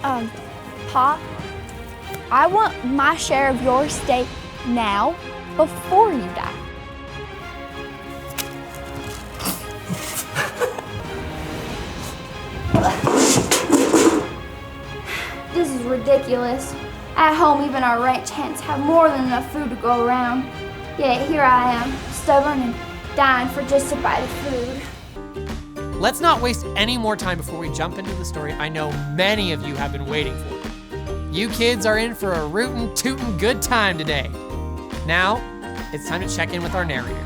Pop, I want my share of your steak now, before you die. This is ridiculous. At home, even our ranch hands have more than enough food to go around. Yet here I am, stubborn and dying for just a bite of food. Let's not waste any more time before we jump into the story I know many of you have been waiting for. You kids are in for a rootin' tootin' good time today. Now, it's time to check in with our narrator.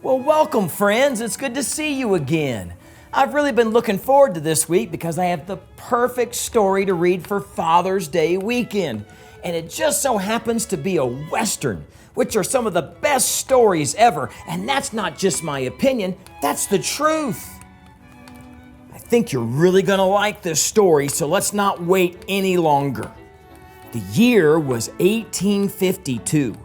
Well, welcome, friends. It's good to see you again. I've really been looking forward to this week because I have the perfect story to read for Father's Day weekend. And it just so happens to be a Western, which are some of the best stories ever. And that's not just my opinion, that's the truth. I think you're really gonna like this story, so let's not wait any longer. The year was 1852.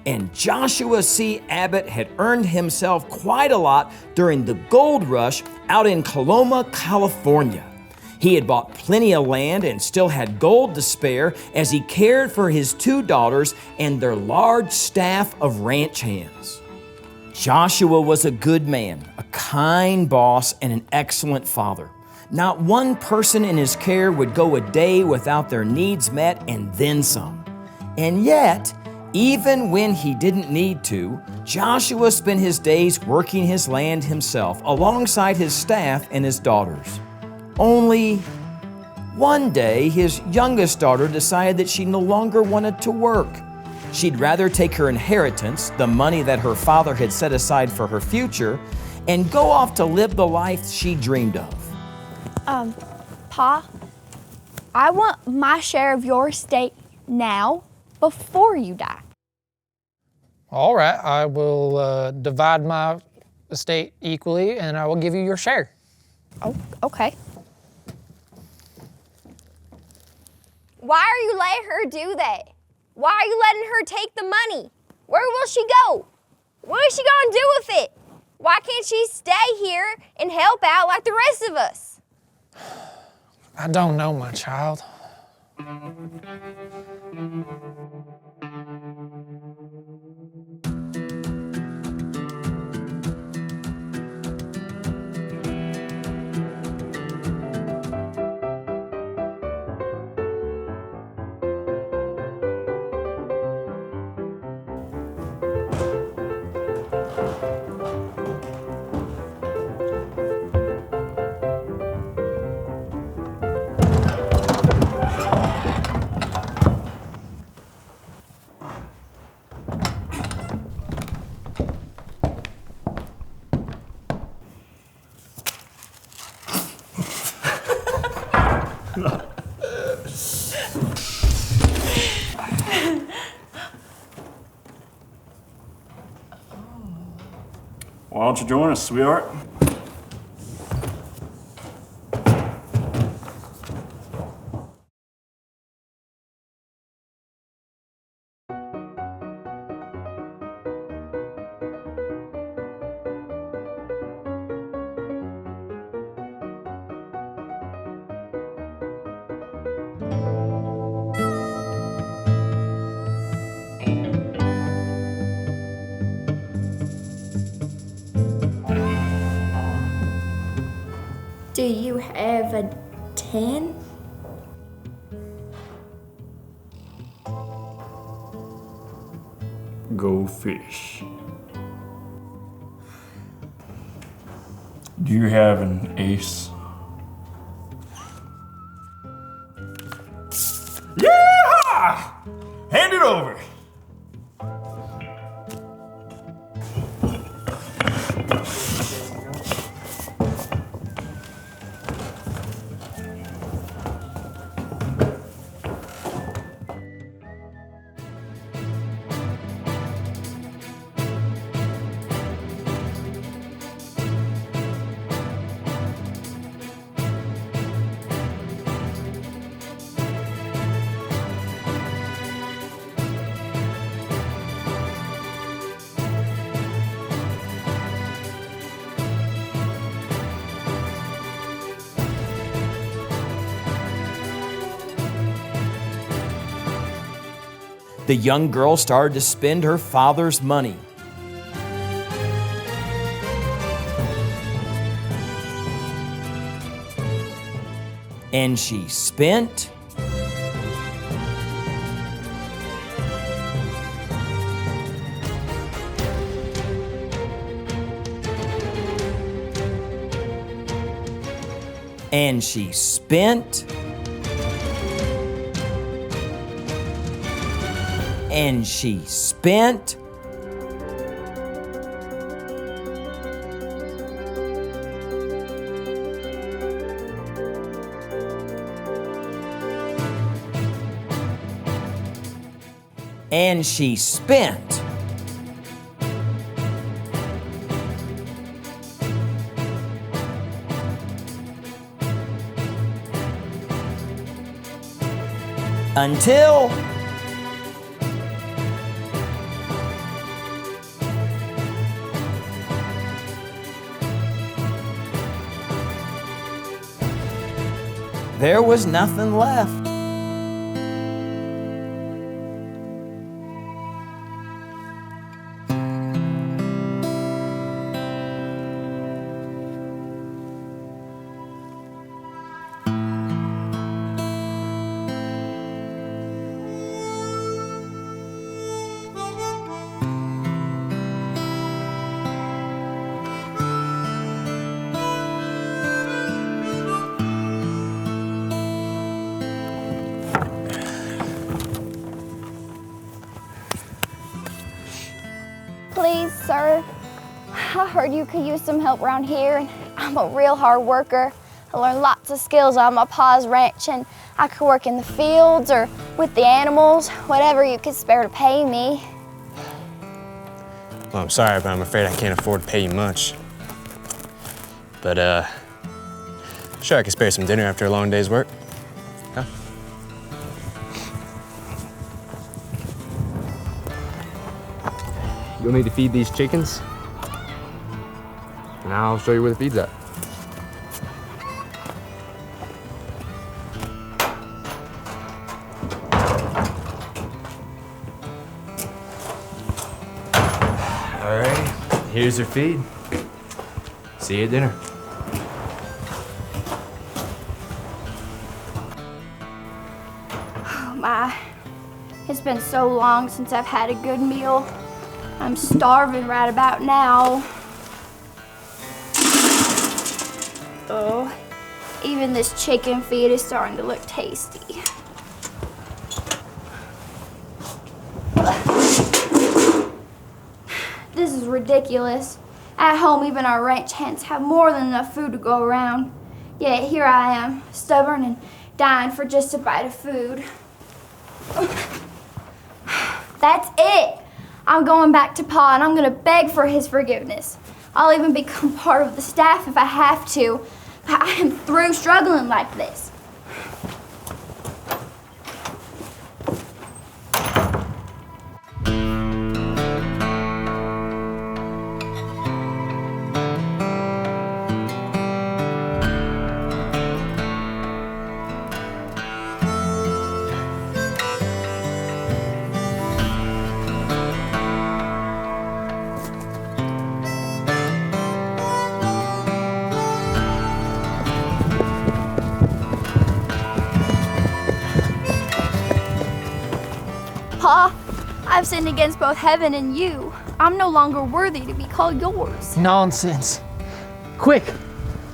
And Joshua C. Abbott had earned himself quite a lot during the gold rush out in Coloma, California. He had bought plenty of land and still had gold to spare as he cared for his two daughters and their large staff of ranch hands. Joshua was a good man, a kind boss, and an excellent father. Not one person in his care would go a day without their needs met and then some. And yet, even when he didn't need to, Joshua spent his days working his land himself alongside his staff and his daughters. Only one day, his youngest daughter decided that she no longer wanted to work. She'd rather take her inheritance, the money that her father had set aside for her future, and go off to live the life she dreamed of. Pa, I want my share of your steak now, before you die. All right, I will divide my estate equally and I will give you your share. Oh, okay. Why are you letting her do that? Why are you letting her take the money? Where will she go? What is she gonna do with it? Why can't she stay here and help out like the rest of us? I don't know, my child. Why don't you join us, sweetheart? Do you have a 10? Go fish. Do you have an ace? Yeah! Hand it over. The young girl started to spend her father's money. And she spent and she spent and she spent and she spent until there was nothing left. Please, sir, I heard you could use some help around here, and I'm a real hard worker. I learned lots of skills on my pa's ranch, and I could work in the fields or with the animals, whatever you could spare to pay me. Well, I'm sorry, but I'm afraid I can't afford to pay you much. But, sure, I could spare some dinner after a long day's work. Huh? You'll need to feed these chickens, and I'll show you where the feed's at. All right, here's your feed. See you at dinner. Oh my, it's been so long since I've had a good meal. I'm starving right about now. Oh, even this chicken feed is starting to look tasty. This is ridiculous. At home, even our ranch hands have more than enough food to go around. Yet here I am, stubborn and dying for just a bite of food. That's it. I'm going back to Pa and I'm gonna beg for his forgiveness. I'll even become part of the staff if I have to. I am through struggling like this. Pa, I've sinned against both heaven and you. I'm no longer worthy to be called yours. Nonsense. Quick,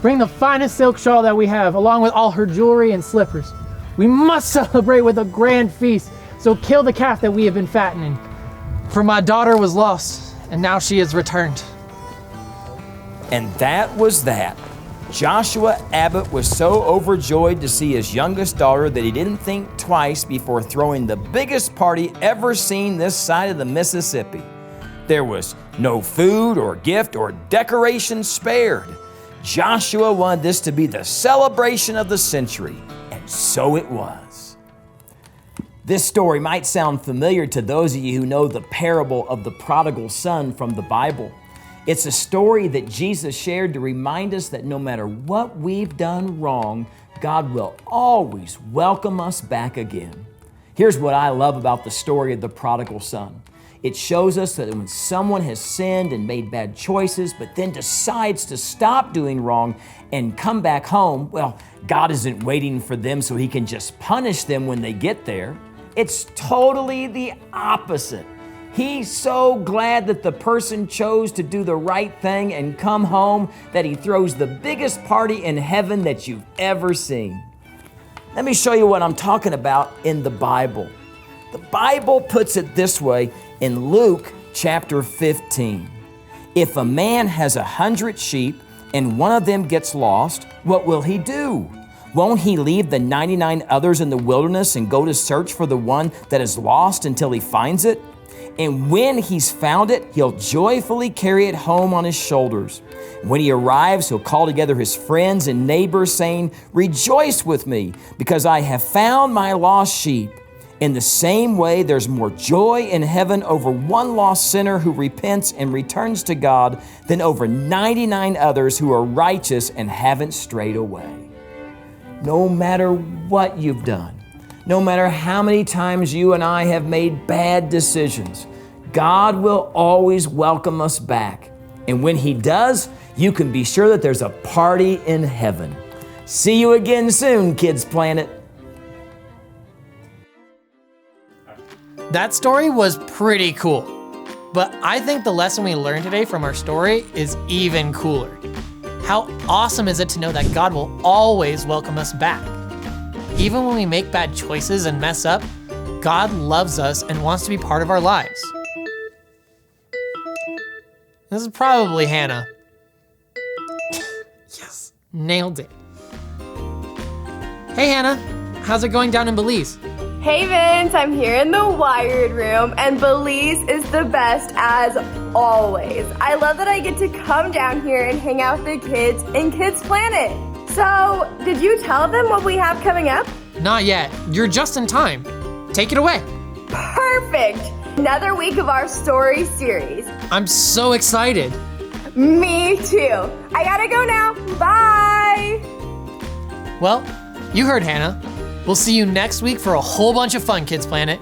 bring the finest silk shawl that we have, along with all her jewelry and slippers. We must celebrate with a grand feast, so kill the calf that we have been fattening. For my daughter was lost, and now she is returned. And that was that. Joshua Abbott was so overjoyed to see his youngest daughter that he didn't think twice before throwing the biggest party ever seen this side of the Mississippi. There was no food or gift or decoration spared. Joshua wanted this to be the celebration of the century, and so it was. This story might sound familiar to those of you who know the parable of the prodigal son from the Bible. It's a story that Jesus shared to remind us that no matter what we've done wrong, God will always welcome us back again. Here's what I love about the story of the prodigal son. It shows us that when someone has sinned and made bad choices, but then decides to stop doing wrong and come back home, well, God isn't waiting for them so he can just punish them when they get there. It's totally the opposite. He's so glad that the person chose to do the right thing and come home that he throws the biggest party in heaven that you've ever seen. Let me show you what I'm talking about in the Bible. The Bible puts it this way in Luke chapter 15. If a man has 100 sheep and one of them gets lost, what will he do? Won't he leave the 99 others in the wilderness and go to search for the one that is lost until he finds it? And when he's found it, he'll joyfully carry it home on his shoulders. When he arrives, he'll call together his friends and neighbors, saying, "Rejoice with me, because I have found my lost sheep." In the same way, there's more joy in heaven over one lost sinner who repents and returns to God than over 99 others who are righteous and haven't strayed away. No matter what you've done, no matter how many times you and I have made bad decisions, God will always welcome us back. And when he does, you can be sure that there's a party in heaven. See you again soon, Kids Planet. That story was pretty cool, but I think the lesson we learned today from our story is even cooler. How awesome is it to know that God will always welcome us back? Even when we make bad choices and mess up, God loves us and wants to be part of our lives. This is probably Hannah. Yes, nailed it. Hey Hannah, how's it going down in Belize? Hey Vince, I'm here in the Wired Room, and Belize is the best as always. I love that I get to come down here and hang out with the kids in Kids Planet. So, did you tell them what we have coming up? Not yet. You're just in time. Take it away. Perfect! Another week of our story series. I'm so excited. Me too. I gotta go now. Bye! Well, you heard Hannah. We'll see you next week for a whole bunch of fun, Kids Planet.